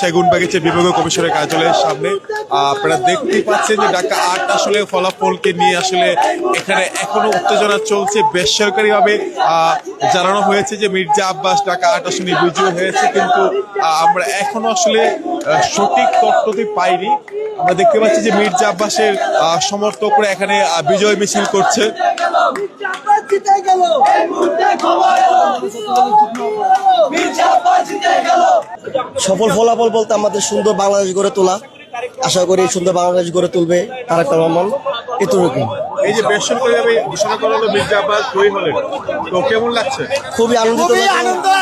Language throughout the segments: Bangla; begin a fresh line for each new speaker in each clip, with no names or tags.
সেগুনবাগিচা বিভাগীয় কমিশনের কার্যালয়ের সামনে আপনারা দেখতেই পাচ্ছেন যে ঢাকা ৮ আসলে ফলাফলকে নিয়ে আসলে এখানে এখনো উত্তেজনা চলছে। বেসরকারিভাবে জানানো হয়েছে যে মির্জা আব্বাস ঢাকা ৮ আসনে বিজয়ী হয়েছে, কিন্তু আমরা এখনো আসলে সঠিক তথ্যটি পাইনি। আমরা দেখতে পাচ্ছি যে মির্জা আব্বাসের সমর্থকরা এখানে বিজয় মিছিল করছে।
সফল ফলাফল বলতে আমাদের সুন্দর বাংলাদেশ গড়ে তোলা, আশা করি সুন্দর বাংলাদেশ গড়ে তুলবে তারেক রহমান। এতটুকু।
এই যে বেসরকারিভাবে ঘোষণা করা হলো মির্জা আব্বাস জয়ী হলেন, তো কেমন লাগছে?
খুবই আনন্দিত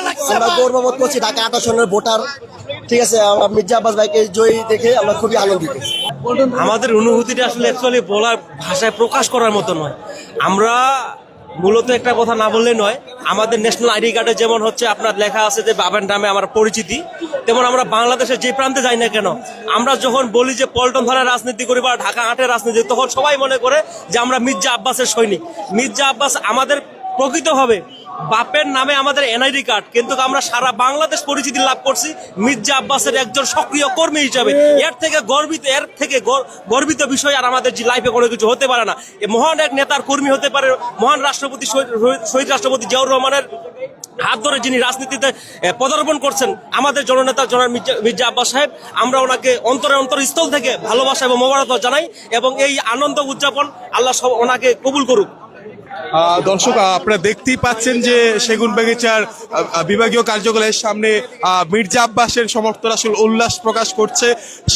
লাগছে। আমরা গর্ববোধ করছি ঢাকা ৮ আসনের ভোটার। ঠিক আছে, আমরা মির্জা আব্বাস ভাইকে জয়ী দেখে আমরা খুবই আনন্দিত।
আমাদের অনুভূতিটা আসলে অ্যাকচুয়ালি বলার ভাষায় প্রকাশ করার মতো নয়। আমরা মূলত একটা কথা না বললে নয়, আমাদের ন্যাশনাল আইডি কার্ডে যেমন হচ্ছে আপনার লেখা আছে যে বাবার নামে আমার পরিচিতি, তেমন আমরা বাংলাদেশের যে প্রান্তে যাই না কেন, আমরা যখন বলি যে পল্টন থানার রাজনীতি করি বা ঢাকা ৮-এর রাজনীতি, তখন সবাই মনে করে যে আমরা মির্জা আব্বাসের সৈনিক। মির্জা আব্বাস আমাদের প্রকৃত হবে বাপের নামে আমাদের এনআইডি কার্ড, কিন্তু আমরা সারা বাংলাদেশ পরিচিতি লাভ করছি মির্জা আব্বাসের একজন সক্রিয় কর্মী হিসাবে। এর থেকে গর্বিত বিষয় আর আমাদের যে লাইফে কোনো কিছু হতে পারে না। মহান এক নেতার কর্মী হতে পারে, মহান রাষ্ট্রপতি শহীদ রাষ্ট্রপতি জিয়াউর রহমানের হাত ধরে যিনি রাজনীতিতে পদার্পণ করছেন, আমাদের জননেতা জনাব মির্জা আব্বাস সাহেব, আমরা ওনাকে অন্তরস্থল থেকে ভালোবাসা এবং মোবারকবাদ জানাই, এবং এই আনন্দ উদযাপন আল্লাহ সব ওনাকে কবুল করুক।
দর্শক, আপনারা দেখতেই পাচ্ছেন যে সেগুনবাগিচার বিভাগীয় কার্যালয়ের সামনে মির্জা আব্বাসের সমর্থকরা আসলে উল্লাস প্রকাশ করছে।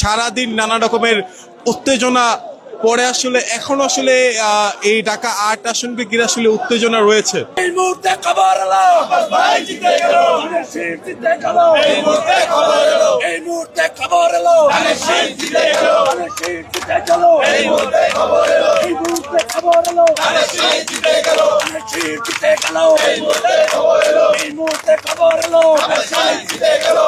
সারাদিন নানা রকমের উত্তেজনা পরে আসলে এখন আসলে এই ঢাকা ৮ আসনকে ঘিরে আসলে উত্তেজনা রয়েছে।
এই মুহূর্তে খবর এলো ভাই জিতে গেল, শীত জিতে গেল, এই মুহূর্তে খবর এলো, এই মুহূর্তে খবর এলো, শীত জিতে গেল, শীত জিতে গেল, এই মুহূর্তে খবর এলো, এই মুহূর্তে খবর এলো, শীত জিতে গেল, শীত জিতে গেল, এই মুহূর্তে খবর এলো, এই মুহূর্তে খবর এলো, শীত জিতে গেল,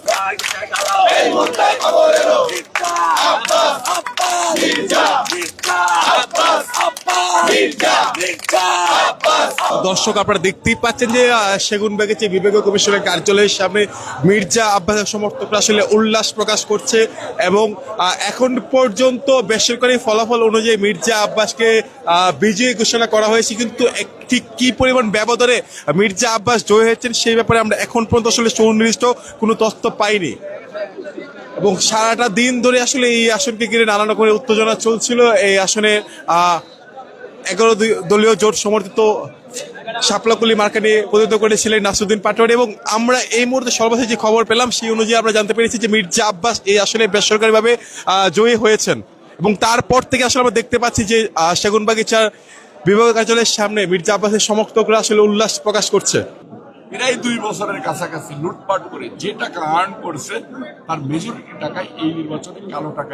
ভাই জিতে গেল, এই মুহূর্তে খবর এলো, মির্জা আব্বাস, আব্বাস মির্জা, মির্জা আব্বাস, আব্বাস মির্জা, মির্জা আব্বাস।
দর্শক, আপনারা দেখতেই পাচ্ছেন যে সেগুনবাগিচা বিভাগীয় কমিশনের কার্যালয়ের সামনে মির্জা আব্বাসের সমর্থকরা আসলে উল্লাস প্রকাশ করছে, এবং এখন পর্যন্ত বেসরকারি ফলাফল অনুযায়ী মির্জা আব্বাসকে বিজয়ী ঘোষণা করা হয়েছে, কিন্তু ঠিক কি পরিমাণ ব্যবধানে মির্জা আব্বাস জয়ী হয়েছেন সেই ব্যাপারে আমরা এখন পর্যন্ত আসলে সুনির্দিষ্ট কোনো তথ্য পাইনি। এবং সারাটা দিন ধরে আসলে এই আসনকে ঘিরে নানা রকমের উত্তেজনা চলছিল। এই আসনে 11 দলীয় জোট সমর্থিত শাপলাকুলি মার্কা নিয়ে প্রতিদ্বন্দ্বিতা করেছিলেন নাসিরউদ্দিন পাটোয়ারি, এবং আমরা এই মুহূর্তে সর্বশেষ যে খবর পেলাম সেই অনুযায়ী আমরা জানতে পেরেছি যে মির্জা আব্বাস এই আসনে বেসরকারিভাবে জয়ী হয়েছেন। এবং তারপর থেকে আসলে আমরা দেখতে পাচ্ছি যে সেগুনবাগিচার বিভাগীয় কার্যালয়ের সামনে মির্জা আব্বাসের সমর্থকরা আসলে উল্লাস প্রকাশ করছে।
এরাই 2 বছরের কাছাকাছি লুটপাট করে যে টাকা আর্ন করছে তার মেজরিটি টাকা এই নির্বাচনে কালো টাকা